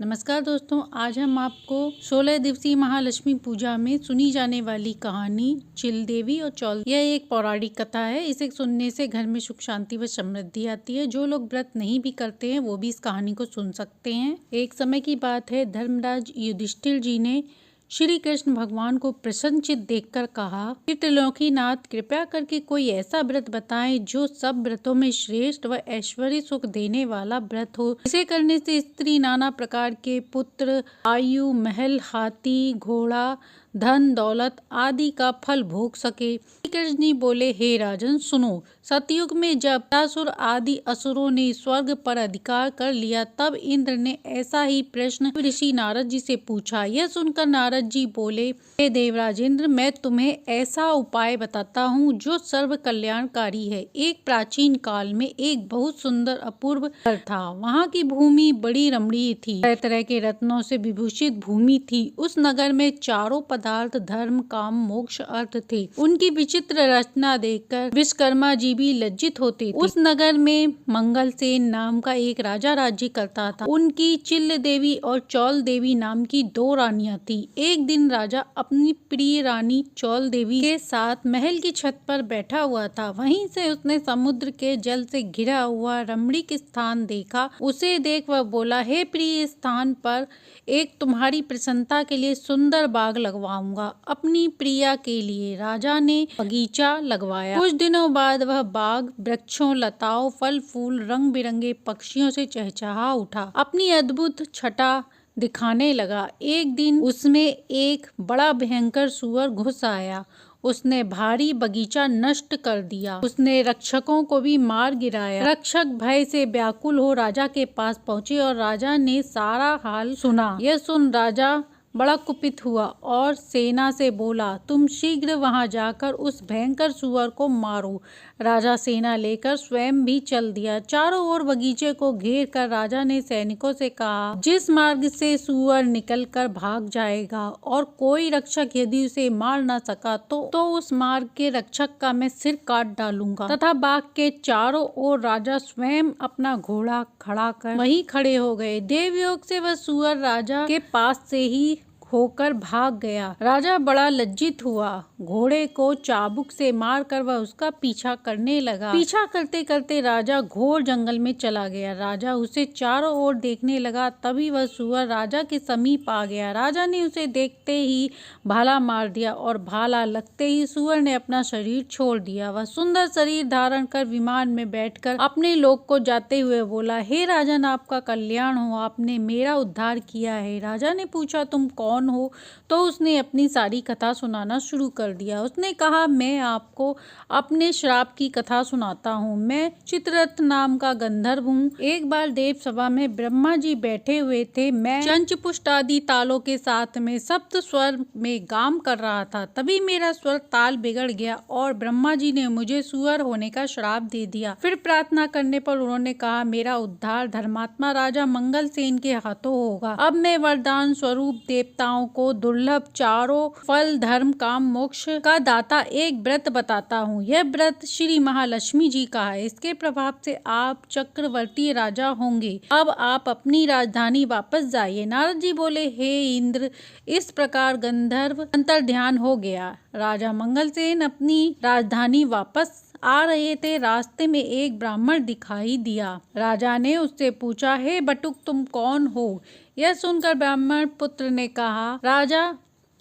नमस्कार दोस्तों, आज हम आपको 16 दिवसीय महालक्ष्मी पूजा में सुनी जाने वाली कहानी चिल देवी और चौल। यह एक पौराणिक कथा है। इसे सुनने से घर में सुख शांति व समृद्धि आती है। जो लोग व्रत नहीं भी करते हैं वो भी इस कहानी को सुन सकते हैं। एक समय की बात है, धर्मराज युधिष्ठिर जी ने श्री कृष्ण भगवान को प्रसन्नचित देखकर कहा कि त्रिलोकीनाथ, कृपया करके कोई ऐसा व्रत बताएं जो सब व्रतों में श्रेष्ठ व ऐश्वर्य सुख देने वाला व्रत हो, इसे करने से स्त्री नाना प्रकार के पुत्र, आयु, महल, हाथी, घोड़ा, धन दौलत आदि का फल भोग सके। कृष्ण जी बोले, हे राजन सुनो, सतयुग में जब असुर आदि असुरों ने स्वर्ग पर अधिकार कर लिया, तब इंद्र ने ऐसा ही प्रश्न ऋषि नारद जी से पूछा। यह सुनकर नारद जी बोले, हे देवराज इंद्र, मैं तुम्हें ऐसा उपाय बताता हूँ जो सर्व कल्याणकारी है। एक प्राचीन काल में एक बहुत सुंदर अपूर्व नगर था। वहाँ की भूमि बड़ी रमणीय थी, तरह तरह के रत्नों से विभूषित भूमि थी। उस नगर में चारों पदार्थ धर्म, काम, मोक्ष, अर्थ थे। उनकी विचित्र रचना देखकर विश्वकर्मा जी भी लज्जित होते थे। उस नगर में मंगलसेन नाम का एक राजा राज्य करता था। उनकी चिल देवी और चौल देवी नाम की दो रानियां थी। एक दिन राजा अपनी प्रिय रानी चौल देवी के साथ महल की छत पर बैठा हुआ था। वहीं से उसने समुद्र के जल से घिरा हुआ रमणीक स्थान देखा। उसे देख वह बोला, हे प्रिय, स्थान पर एक तुम्हारी प्रसन्नता के लिए सुंदर बाग लगवाऊंगा। अपनी प्रिया के लिए राजा ने बगीचा लगवाया। कुछ दिनों बाद वह बाग वृक्षों, लताओं, फल फूल, रंग बिरंगे पक्षियों से चहचहा उठा। अपनी अद्भुत छटा दिखाने लगा। एक दिन उसमें एक बड़ा भयंकर सूअर घुस आया। उसने भारी बगीचा नष्ट कर दिया। उसने रक्षकों को भी मार गिराया। रक्षक भय से व्याकुल हो राजा के पास पहुंचे और राजा ने सारा हाल सुना। यह सुन राजा बड़ा कुपित हुआ और सेना से बोला, तुम शीघ्र वहां जाकर उस भयंकर सुअर को मारो। राजा सेना लेकर स्वयं भी चल दिया। चारों ओर बगीचे को घेर कर राजा ने सैनिकों से कहा, जिस मार्ग से सुअर निकलकर भाग जाएगा और कोई रक्षक यदि उसे मार न सका तो उस मार्ग के रक्षक का मैं सिर काट डालूंगा। तथा बाग के चारों ओर राजा स्वयं अपना घोड़ा खड़ा कर वहीं खड़े हो गए। देवयोग से वह सुअर राजा के पास से ही होकर भाग गया। राजा बड़ा लज्जित हुआ। घोड़े को चाबुक से मारकर वह उसका पीछा करने लगा। पीछा करते करते राजा घोर जंगल में चला गया। राजा उसे चारों ओर देखने लगा। तभी वह सुअर राजा के समीप आ गया। राजा ने उसे देखते ही भाला मार दिया और भाला लगते ही सुअर ने अपना शरीर छोड़ दिया। वह सुंदर शरीर धारण कर विमान में बैठकर अपने लोक को जाते हुए बोला, हे राजन, आपका कल्याण हो, आपने मेरा उद्धार किया है। राजा ने पूछा, तुम कौन हो? तो उसने अपनी सारी कथा सुनाना शुरू कर दिया। उसने कहा, मैं आपको अपने श्राप की कथा सुनाता हूँ। मैं चित्ररथ नाम का गंधर्व हूँ। एक बार देव सभा में ब्रह्मा जी बैठे हुए थे। मैं चंचपुष्ट आदि तालों के साथ में सप्त स्वर में गान कर रहा था। तभी मेरा स्वर ताल बिगड़ गया और ब्रह्मा जी ने मुझे सुअर होने का श्राप दे दिया। फिर प्रार्थना करने पर उन्होंने कहा, मेरा उद्धार धर्मात्मा राजा मंगलसेन के हाथों होगा। अब मैं वरदान स्वरूप देवताओं को दुर्लभ चारों फल, धर्म, काम, मोक्ष का दाता एक व्रत बताता हूँ। यह व्रत श्री महालक्ष्मी जी का है। इसके प्रभाव से आप चक्रवर्ती राजा होंगे। अब आप अपनी राजधानी वापस जाइए। नारद जी बोले, हे इंद्र, इस प्रकार गंधर्व अंतर्ध्यान हो गया। राजा मंगलसेन अपनी राजधानी वापस आ रहे थे। रास्ते में एक ब्राह्मण दिखाई दिया। राजा ने उससे पूछा, हे बटुक, तुम कौन हो? यह सुनकर ब्राह्मण पुत्र ने कहा, राजा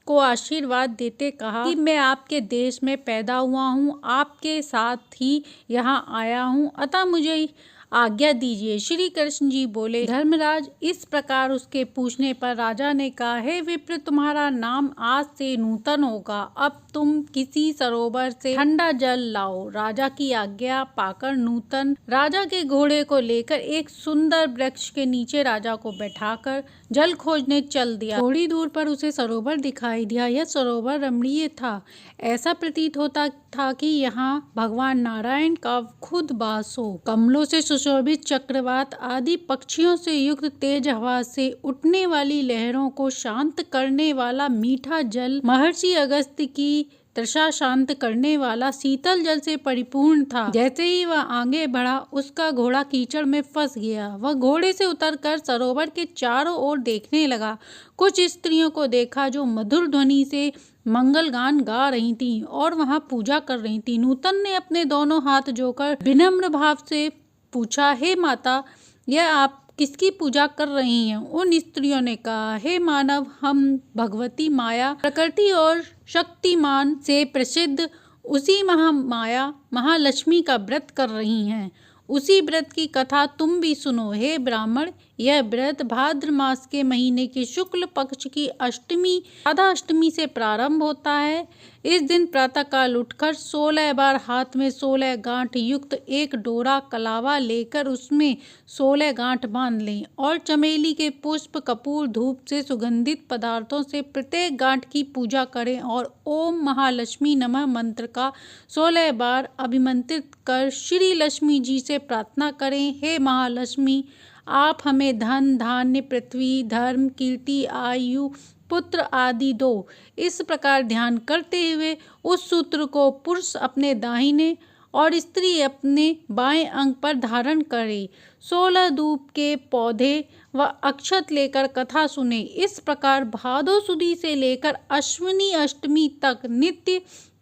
को आशीर्वाद देते कहा कि मैं आपके देश में पैदा हुआ हूँ, आपके साथ ही यहाँ आया हूँ, अतः मुझे आज्ञा दीजिए। श्री कृष्ण जी बोले, धर्मराज, इस प्रकार उसके पूछने पर राजा ने कहा, हे विप्र, तुम्हारा नाम आज से नूतन होगा। अब तुम किसी सरोवर से ठंडा जल लाओ। राजा की आज्ञा पाकर नूतन राजा के घोड़े को लेकर एक सुंदर वृक्ष के नीचे राजा को बैठाकर जल खोजने चल दिया। थोड़ी दूर पर उसे सरोवर दिखाई दिया। यह सरोवर रमणीय था। ऐसा प्रतीत होता था कि यहाँ भगवान नारायण का खुद वास हो। कमलों से सुशोभित चक्रवात आदि पक्षियों से युक्त तेज हवा से उठने वाली लहरों को शांत करने वाला मीठा जल महर्षि अगस्त्य की तृषा शांत करने वाला शीतल जल से परिपूर्ण था। जैसे ही वह आगे बढ़ा, उसका घोड़ा कीचड़ में फंस गया। वह घोड़े से उतरकर सरोवर के चारों ओर देखने लगा। कुछ स्त्रियों को देखा जो मधुर ध्वनि से मंगल गान गा रही थीं और वहां पूजा कर रही थीं। नूतन ने अपने दोनों हाथ जोड़कर विनम्र भाव से पूछा, हे माता, यह आप किसकी पूजा कर रही हैं? उन स्त्रियों ने कहा, हे मानव, हम भगवती माया, प्रकृति और शक्तिमान से प्रसिद्ध उसी महामाया महालक्ष्मी का व्रत कर रही हैं। उसी व्रत की कथा तुम भी सुनो। हे ब्राह्मण, यह व्रत भाद्र मास के महीने की शुक्ल पक्ष की अष्टमी राधा अष्टमी से प्रारंभ होता है। इस दिन प्रातःकाल उठकर 16 बार हाथ में 16 गांठ युक्त एक डोरा कलावा लेकर उसमें 16 गांठ बांध लें और चमेली के पुष्प, कपूर, धूप से सुगंधित पदार्थों से प्रत्येक गांठ की पूजा करें और ओम महालक्ष्मी नमः मंत्र का 16 बार अभिमंत्रित कर श्री लक्ष्मी जी से प्रार्थना करें, हे महालक्ष्मी, आप हमें धन, धान्य, पृथ्वी, धर्म, कीर्ति, आयु, पुत्र आदि दो। इस प्रकार ध्यान करते हुए उस सूत्र को पुरुष अपने दाहिने और स्त्री अपने बाएं अंग पर धारण करे। 16 धूप के पौधे व अक्षत लेकर कथा सुने। इस प्रकार भादो सुदी से लेकर अश्विनी अष्टमी तक नित्य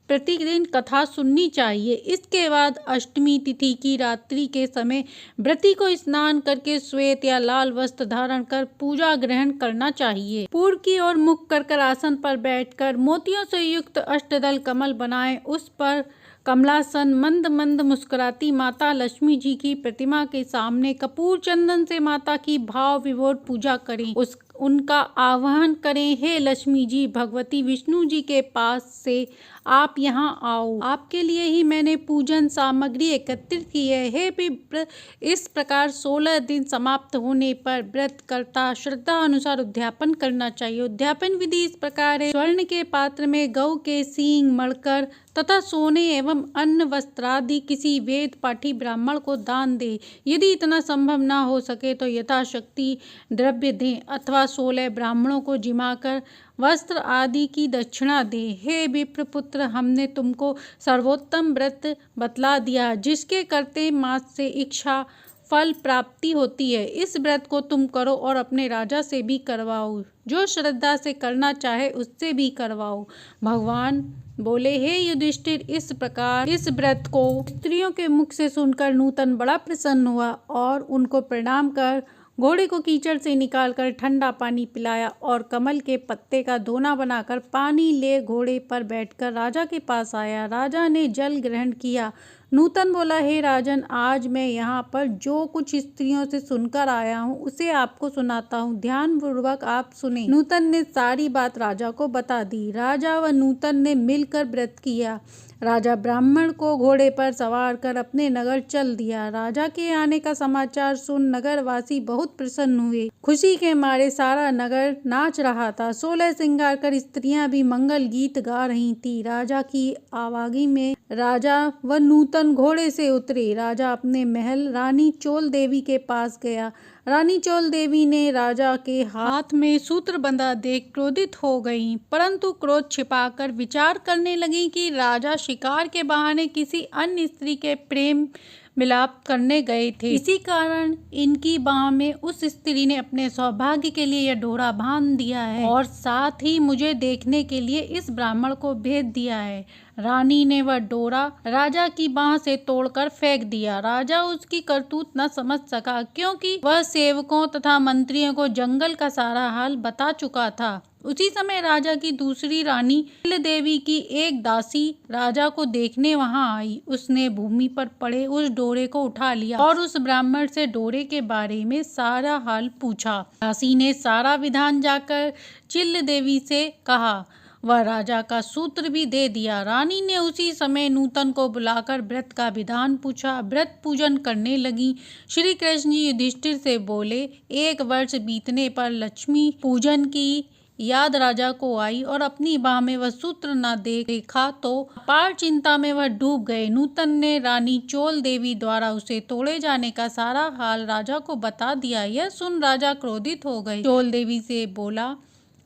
प्रतिदिन कथा सुननी चाहिए। इसके बाद अष्टमी तिथि की रात्रि के समय व्रती को स्नान करके श्वेत या लाल वस्त्र धारण कर पूजा ग्रहण करना चाहिए। पूर्व की ओर मुख कर आसन पर बैठकर मोतियों से युक्त अष्टदल कमल बनाएं। उस पर कमलासन मंद मंद मुस्कुराती माता लक्ष्मी जी की प्रतिमा के सामने कपूर चंदन से माता की भाव विभोर पूजा करें। उनका आह्वान करें, हे लक्ष्मी जी, भगवती विष्णु जी के पास से आप यहाँ आओ। आपके लिए ही मैंने पूजन सामग्री एकत्रित की है। हे विप्र, इस प्रकार 16 दिन समाप्त होने पर व्रत करता श्रद्धा अनुसार उद्यापन करना चाहिए। उद्यापन विधि इस प्रकार है। स्वर्ण के पात्र में गौ के सींग मढ़कर तथा सोने एवं अन्न वस्त्रादि किसी वेद पाठी ब्राह्मण को दान दे। यदि इतना संभव न हो सके तो यथाशक्ति द्रव्य दें अथवा 16 ब्राह्मणों को जिमाकर वस्त्र आदि की दक्षिणा दे। हे विप्र पुत्र, हमने तुमको सर्वोत्तम व्रत बतला दिया जिसके करते मास से इच्छा फल प्राप्ति होती है। इस व्रत को तुम करो और अपने राजा से भी करवाओ। जो श्रद्धा से करना चाहे उससे भी करवाओ। भगवान बोले, हे युधिष्ठिर, इस प्रकार इस व्रत को स्त्रियों के मुख से सुनकर नूतन बड़ा प्रसन्न हुआ और उनको प्रणाम कर घोड़े को कीचड़ से निकालकर ठंडा पानी पिलाया और कमल के पत्ते का दोना बनाकर पानी ले घोड़े पर बैठकर राजा के पास आया। राजा ने जल ग्रहण किया। नूतन बोला, हे राजन, आज मैं यहाँ पर जो कुछ स्त्रियों से सुनकर आया हूँ उसे आपको सुनाता हूँ। ध्यान पूर्वक आप सुने। नूतन ने सारी बात राजा को बता दी। राजा व नूतन ने मिलकर व्रत किया। राजा ब्राह्मण को घोड़े पर सवार कर अपने नगर चल दिया। राजा के आने का समाचार सुन नगरवासी बहुत प्रसन्न हुए। खुशी के मारे सारा नगर नाच रहा था। 16 श्रृंगार कर स्त्रियां भी मंगल गीत गा रही थी। राजा की आवागी में राजा व नूतन घोड़े से उतरे। राजा अपने महल रानी चोल देवी के पास गया। रानी चोल देवी ने राजा के हाथ में सूत्र बंधा देख क्रोधित हो गईं, परंतु क्रोध छिपाकर विचार करने लगी कि राजा शिकार के बहाने किसी अन्य स्त्री के प्रेम मिलाप करने गए थे। इसी कारण इनकी बाह में उस स्त्री ने अपने सौभाग्य के लिए यह डोरा बांध दिया है और साथ ही मुझे देखने के लिए इस ब्राह्मण को भेज दिया है। रानी ने वह डोरा राजा की बाह से तोड़कर फेंक दिया। राजा उसकी करतूत न समझ सका क्योंकि वह सेवकों तथा मंत्रियों को जंगल का सारा हाल बता चुका था। उसी समय राजा की दूसरी रानी तिल देवी की एक दासी राजा को देखने वहां आई। उसने भूमि पर पड़े उस डोरे को उठा लिया और उस ब्राह्मण से डोरे के बारे में सारा हाल पूछा। दासी ने सारा विधान जाकर चिल्ल देवी से कहा। वह राजा का सूत्र भी दे दिया। रानी ने उसी समय नूतन को बुलाकर व्रत का विधान पूछा। व्रत पूजन करने लगी। श्री कृष्ण जी युधिष्ठिर से बोले, 1 वर्ष बीतने पर लक्ष्मी पूजन की याद राजा को आई और अपनी बाह में वह सूत्र न देखा तो अपार चिंता में वह डूब गए। नूतन ने रानी चोल देवी द्वारा उसे तोड़े जाने का सारा हाल राजा को बता दिया। यह सुन राजा क्रोधित हो गए। चोल देवी से बोला,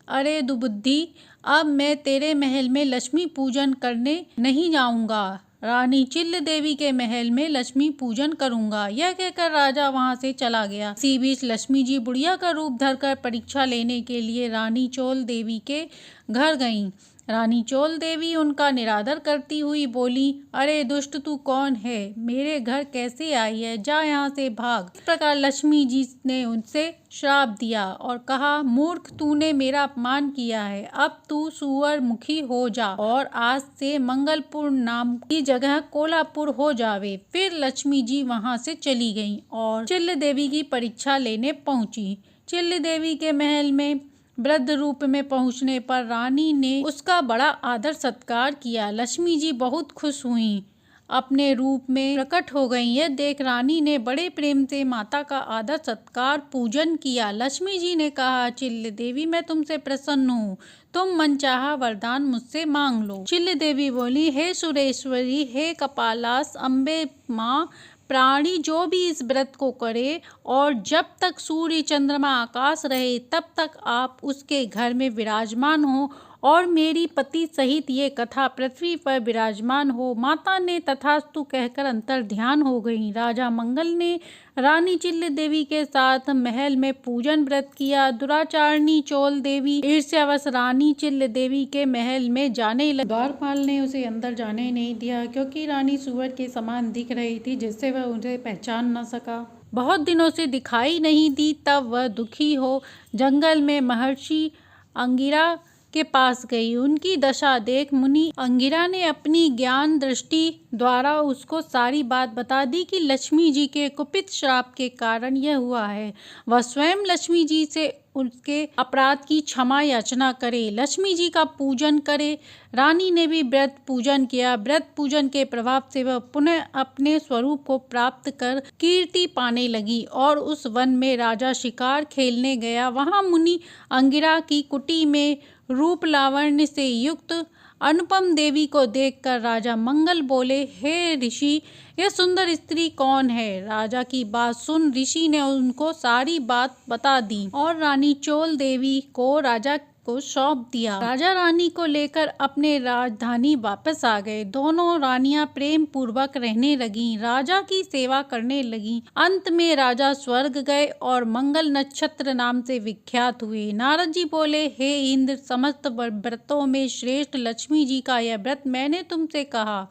अरे दुबुद्धि, अब मैं तेरे महल में लक्ष्मी पूजन करने नहीं जाऊंगा, रानी चिल्ल देवी के महल में लक्ष्मी पूजन करूंगा। यह कहकर राजा वहां से चला गया। इसी बीच लक्ष्मी जी बुढ़िया का रूप धरकर परीक्षा लेने के लिए रानी चोल देवी के घर गईं। रानी चोल देवी उनका निरादर करती हुई बोली, अरे दुष्ट, तू कौन है? मेरे घर कैसे आई है? जा यहाँ से भाग। इस प्रकार लक्ष्मी जी ने उनसे श्राप दिया और कहा, मूर्ख, तूने मेरा अपमान किया है, अब तू सुअर मुखी हो जा और आज से मंगलपुर नाम की जगह कोल्हापुर हो जावे। फिर लक्ष्मी जी वहां से चली गईं और चिल्ल देवी की परीक्षा लेने पहुंची। चिल्ल देवी के महल में वृद्ध रूप में पहुंचने पर रानी ने उसका बड़ा आदर सत्कार किया। लक्ष्मी जी बहुत खुश हुईं, अपने रूप में प्रकट हो गईं। यह देख रानी ने बड़े प्रेम से माता का आदर सत्कार पूजन किया। लक्ष्मी जी ने कहा, चिल्ल देवी, मैं तुमसे प्रसन्न हूँ, तुम मनचाहा वरदान मुझसे मांग लो। चिल्ल देवी बोली, हे सुरेश्वरी, हे कपालास, अम्बे माँ, प्राणी जो भी इस व्रत को करे और जब तक सूर्य चंद्रमा आकाश रहे तब तक आप उसके घर में विराजमान हो और मेरी पति सहित ये कथा पृथ्वी पर विराजमान हो। माता ने तथास्तु कहकर अंतर ध्यान हो गई। राजा मंगल ने रानी चिल्ल देवी के साथ महल में पूजन व्रत किया। दुराचारणी चोल देवी ईर्ष्यावश रानी चिल्ल देवी के महल में जाने लगी। द्वारपाल ने उसे अंदर जाने नहीं दिया क्योंकि रानी सुअर के समान दिख रही थी, जिससे वह उसे पहचान न सका। बहुत दिनों से दिखाई नहीं दी, तब वह दुखी हो जंगल में महर्षि अंगिरा के पास गई। उनकी दशा देख मुनि अंगिरा ने अपनी ज्ञान दृष्टि द्वारा उसको सारी बात बता दी कि लक्ष्मी जी के कुपित श्राप के कारण यह हुआ है। वह स्वयं लक्ष्मी जी से उसके अपराध की क्षमा याचना करे, लक्ष्मी जी का पूजन करे। रानी ने भी व्रत पूजन किया। व्रत पूजन के प्रभाव से वह पुनः अपने स्वरूप को प्राप्त कर कीर्ति पाने लगी और उस वन में राजा शिकार खेलने गया। वहां मुनि अंगिरा की कुटी में रूप लावण्य से युक्त अनुपम देवी को देखकर राजा मंगल बोले, हे ऋषि, यह सुंदर स्त्री कौन है? राजा की बात सुन ऋषि ने उनको सारी बात बता दी और रानी चोल देवी को राजा को सौंप दिया। राजा रानी को लेकर अपने राजधानी वापस आ गए। दोनों रानियां प्रेम पूर्वक रहने लगीं, राजा की सेवा करने लगीं। अंत में राजा स्वर्ग गए और मंगल नक्षत्र नाम से विख्यात हुए। नारद जी बोले, हे इंद्र, समस्त व्रतों में श्रेष्ठ लक्ष्मी जी का यह व्रत मैंने तुमसे कहा।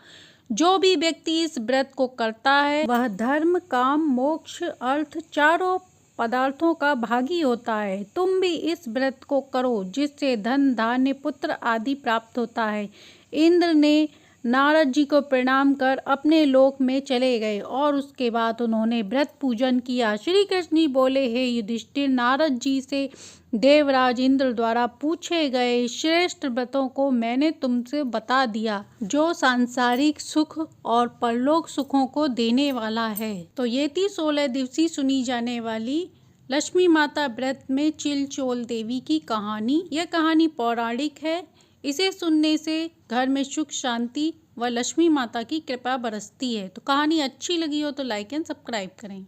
जो भी व्यक्ति इस व्रत को करता है वह धर्म, काम, मोक्ष, अर्थ चारों पदार्थों का भागी होता है। तुम भी इस व्रत को करो, जिससे धन, धान्य, पुत्र आदि प्राप्त होता है। इंद्र ने नारद जी को प्रणाम कर अपने लोक में चले गए और उसके बाद उन्होंने व्रत पूजन किया। श्री कृष्ण जी बोले, हे युधिष्ठिर, नारद जी से देवराज इंद्र द्वारा पूछे गए श्रेष्ठ व्रतों को मैंने तुमसे बता दिया, जो सांसारिक सुख और परलोक सुखों को देने वाला है। तो ये थी 16 दिवसीय सुनी जाने वाली लक्ष्मी माता व्रत में चिल चोल देवी की कहानी। यह कहानी पौराणिक है। इसे सुनने से घर में सुख, शांति व लक्ष्मी माता की कृपा बरसती है। तो कहानी अच्छी लगी हो तो लाइक एंड सब्सक्राइब करें।